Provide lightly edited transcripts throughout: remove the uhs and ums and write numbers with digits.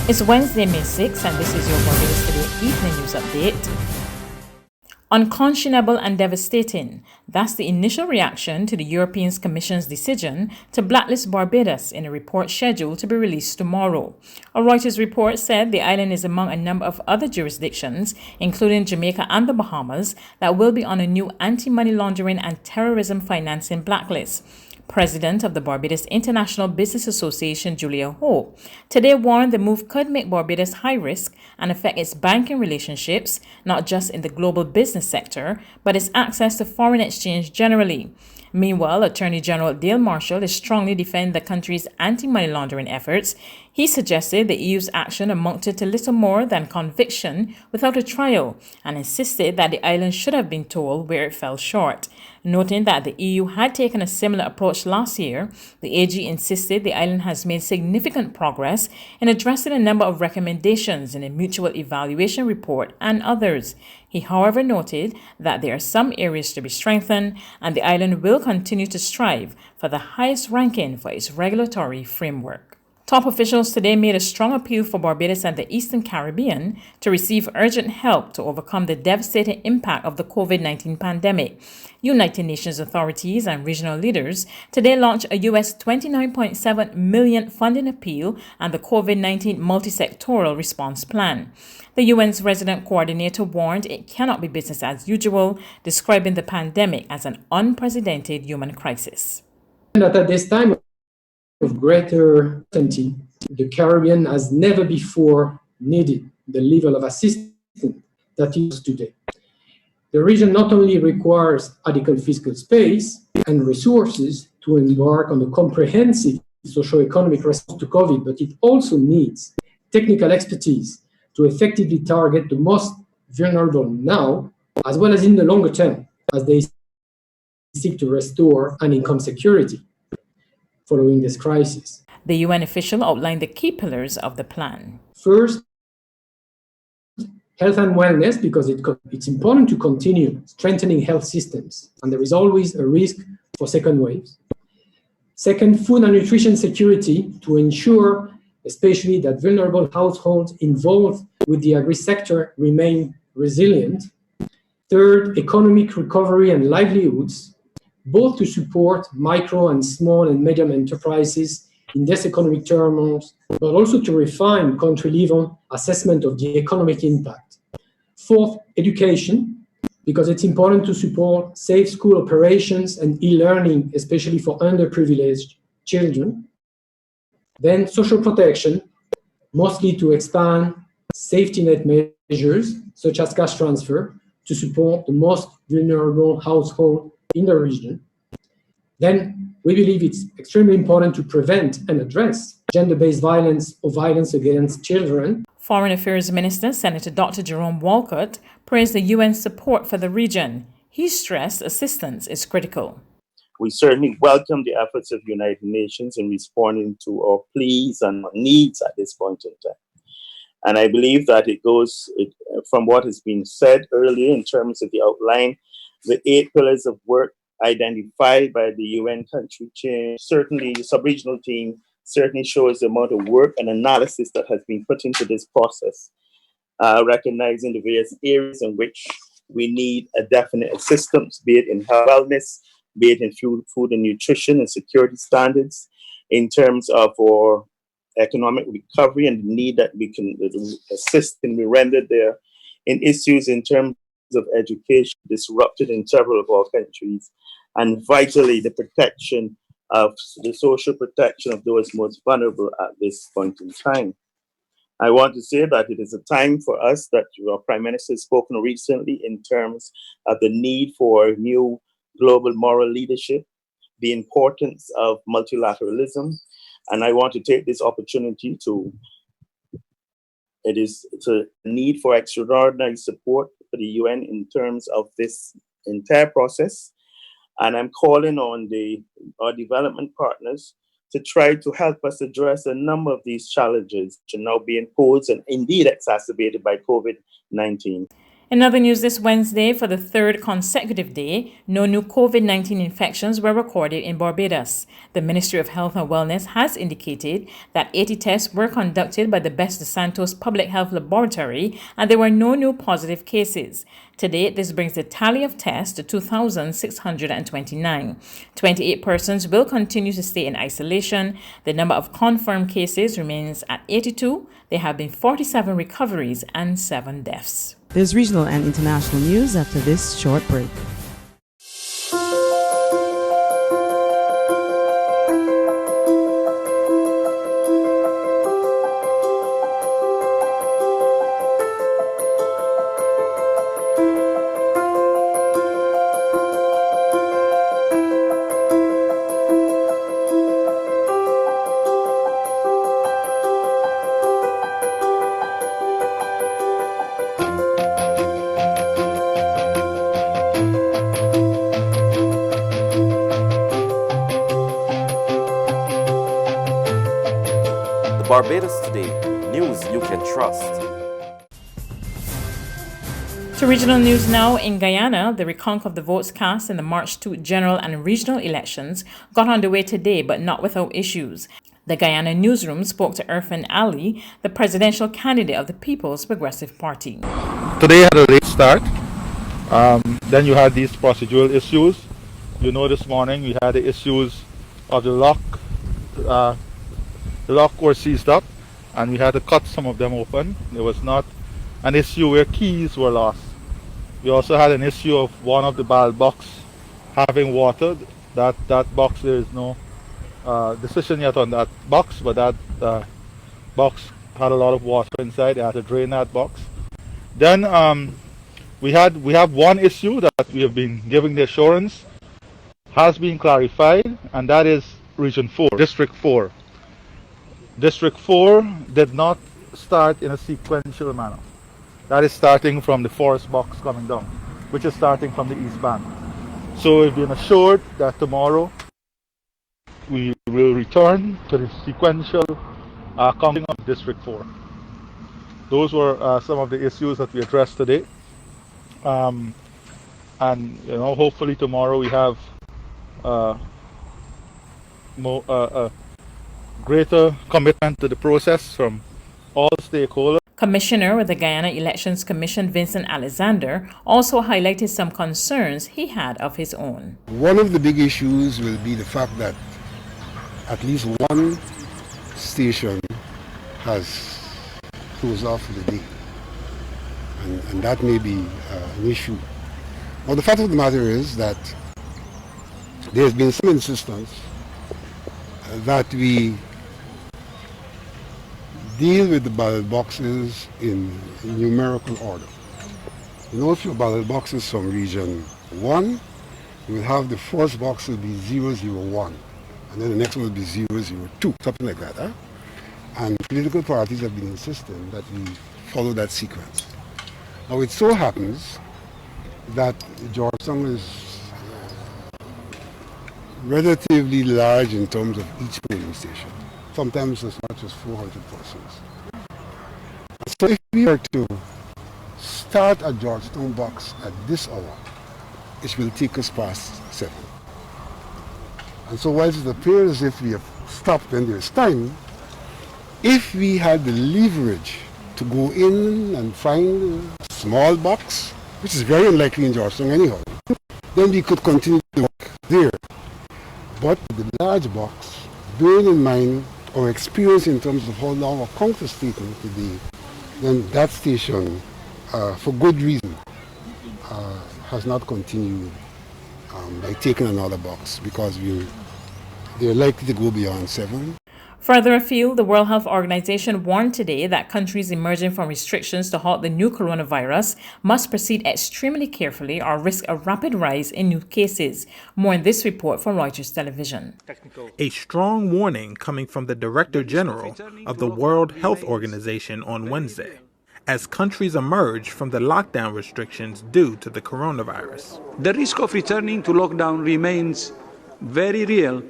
It's Wednesday, May 6th, and this is your Barbados Today Evening News Update. Unconscionable and devastating. That's the initial reaction to the European Commission's decision to blacklist Barbados in a report scheduled to be released tomorrow. A Reuters report said the island is among a number of other jurisdictions, including Jamaica and the Bahamas, that will be on a new anti-money laundering and terrorism financing blacklist. President of the Barbados International Business Association, Julia Ho, today warned the move could make Barbados high risk and affect its banking relationships, not just in the global business sector, but its access to foreign exchange generally. Meanwhile, Attorney General Dale Marshall is strongly defending the country's anti-money laundering efforts. He suggested the EU's action amounted to little more than conviction without a trial and insisted that the island should have been told where it fell short. Noting that the EU had taken a similar approach last year, the AG insisted the island has made significant progress in addressing a number of recommendations in a mutual evaluation report and others. He, however, noted that there are some areas to be strengthened and the island will continue to strive for the highest ranking for its regulatory framework. Top officials today made a strong appeal for Barbados and the Eastern Caribbean to receive urgent help to overcome the devastating impact of the COVID-19 pandemic. United Nations authorities and regional leaders today launched a US $29.7 million funding appeal and the COVID-19 multi-sectoral response plan. The UN's resident coordinator warned it cannot be business as usual, describing the pandemic as an unprecedented human crisis. That at this time of greater uncertainty, the Caribbean has never before needed the level of assistance that it is today. The region not only requires adequate fiscal space and resources to embark on a comprehensive socio-economic response to COVID, but it also needs technical expertise to effectively target the most vulnerable now, as well as in the longer term, as they seek to restore an income security following this crisis. The UN official outlined the key pillars of the plan. First, health and wellness, because it's important to continue strengthening health systems, and there is always a risk for second waves. Second, food and nutrition security, to ensure especially that vulnerable households involved with the agri-sector remain resilient. Third, economic recovery and livelihoods, both to support micro and small and medium enterprises in this economic turmoil, but also to refine country-level assessment of the economic impact. Fourth, education, because it's important to support safe school operations and e-learning, especially for underprivileged children. Then social protection, mostly to expand safety net measures, such as cash transfer, to support the most vulnerable household in the region. Then we believe it's extremely important to prevent and address gender-based violence or violence against children. Foreign Affairs Minister Senator Dr. Jerome Walcott praised the UN's support for the region. He stressed assistance is critical. We certainly welcome the efforts of the United Nations in responding to our pleas and needs at this point in time. And I believe that it goes from what has been said earlier in terms of the outline, the 8 pillars of work identified by the UN country chain. Certainly, the sub-regional team certainly shows the amount of work and analysis that has been put into this process, recognizing the various areas in which we need a definite assistance, be it in health, wellness, be it in food and nutrition and security standards, in terms of our economic recovery and the need that we can assist and be rendered there, in issues in terms of education disrupted in several of our countries, and vitally the protection of the social protection of those most vulnerable at this point in time. I want to say that it is a time for us that our Prime Minister has spoken recently in terms of the need for new global moral leadership, the importance of multilateralism, and I want to take this opportunity it is the need for extraordinary support for the UN in terms of this entire process. And I'm calling on our development partners to try to help us address a number of these challenges which are now being posed and indeed exacerbated by COVID-19. In other news this Wednesday, for the third consecutive day, no new COVID-19 infections were recorded in Barbados. The Ministry of Health and Wellness has indicated that 80 tests were conducted by the Best de Santos Public Health Laboratory and there were no new positive cases. To date, this brings the tally of tests to 2,629. 28 persons will continue to stay in isolation. The number of confirmed cases remains at 82. There have been 47 recoveries and 7 deaths. There's regional and international news after this short break. Barbados Today, news you can trust. To regional news now, in Guyana, the recount of the votes cast in the March 2 general and regional elections got underway today, but not without issues. The Guyana newsroom spoke to Irfan Ali, the presidential candidate of the People's Progressive Party. Today had a late start. Then you had these procedural issues. You know, this morning we had the issues of the lock. The lock were seized up and we had to cut some of them open. There was not an issue where keys were lost. We also had an issue of one of the ballot box having water. That box, there is no decision yet on that box, but that box had a lot of water inside. They had to drain that box. Then we have one issue that we have been giving the assurance has been clarified, and that is Region 4, District 4. District 4 did not start in a sequential manner. That is starting from the forest box coming down, which is starting from the east bank. So we've been assured that tomorrow we will return to the sequential counting of District 4. Those were some of the issues that we addressed today. And hopefully tomorrow we have greater commitment to the process from all stakeholders. Commissioner with the Guyana Elections Commission, Vincent Alexander, also highlighted some concerns he had of his own. One of the big issues will be the fact that at least one station has closed off for the day, and that may be an issue. Well, the fact of the matter is that there's been some insistence that we deal with the ballot boxes in numerical order. You know, if your ballot box is from region 1, you will have the first box will be 001, and then the next one will be 002, something like that. And political parties have been insisting that we follow that sequence. Now it so happens that Georgetown is relatively large in terms of each polling station, sometimes as much as 400 persons. So if we were to start a Georgetown box at this hour, it will take us past 7. And so whilst it appears as if we have stopped when there is time, if we had the leverage to go in and find a small box, which is very unlikely in Georgetown anyhow, then we could continue to work there. But the large box, bearing in mind our experience in terms of how long a count is taken today, then that station, for good reason, has not continued by taking another box because they're likely to go beyond 7. Further afield, the World Health Organization warned today that countries emerging from restrictions to halt the new coronavirus must proceed extremely carefully or risk a rapid rise in new cases. More in this report from Reuters Television. A strong warning coming from the Director General of the World Health Organization on Wednesday, as countries emerge from the lockdown restrictions due to the coronavirus. The risk of returning to lockdown remains very real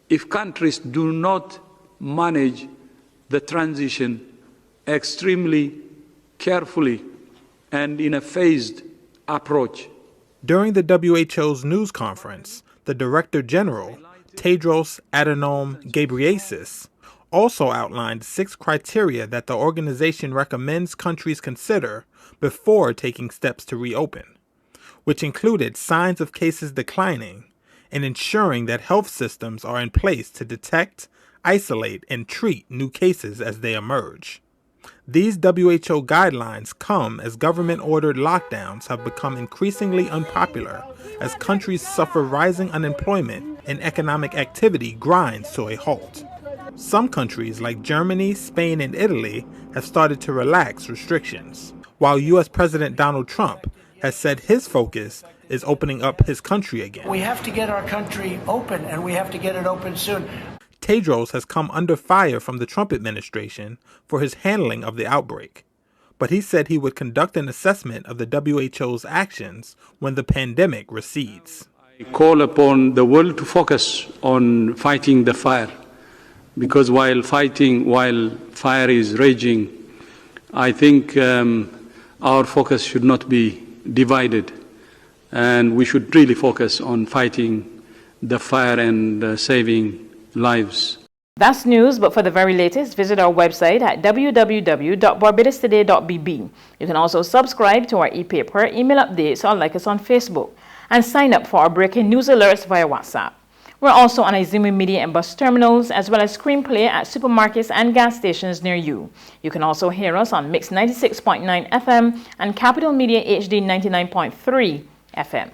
if countries do not manage the transition extremely carefully and in a phased approach. During the WHO's news conference, the Director General, Tedros Adhanom Ghebreyesus, also outlined 6 criteria that the organization recommends countries consider before taking steps to reopen, which included signs of cases declining and ensuring that health systems are in place to detect, isolate, and treat new cases as they emerge. These WHO guidelines come as government-ordered lockdowns have become increasingly unpopular as countries suffer rising unemployment and economic activity grinds to a halt. Some countries like Germany, Spain, and Italy have started to relax restrictions, while U.S. President Donald Trump has said his focus is opening up his country again. We have to get our country open, and we have to get it open soon. Tedros has come under fire from the Trump administration for his handling of the outbreak, but he said he would conduct an assessment of the WHO's actions when the pandemic recedes. I call upon the world to focus on fighting the fire, because while fire is raging, I think our focus should not be divided, and we should really focus on fighting the fire and saving lives. That's news, but for the very latest, visit our website at www.barbadostoday.bb. You can also subscribe to our e-paper, email updates, or like us on Facebook, and sign up for our breaking news alerts via WhatsApp. We're also on Izumi Media and bus terminals, as well as screenplay at supermarkets and gas stations near you. You can also hear us on Mix 96.9 FM and Capital Media HD 99.3 FM.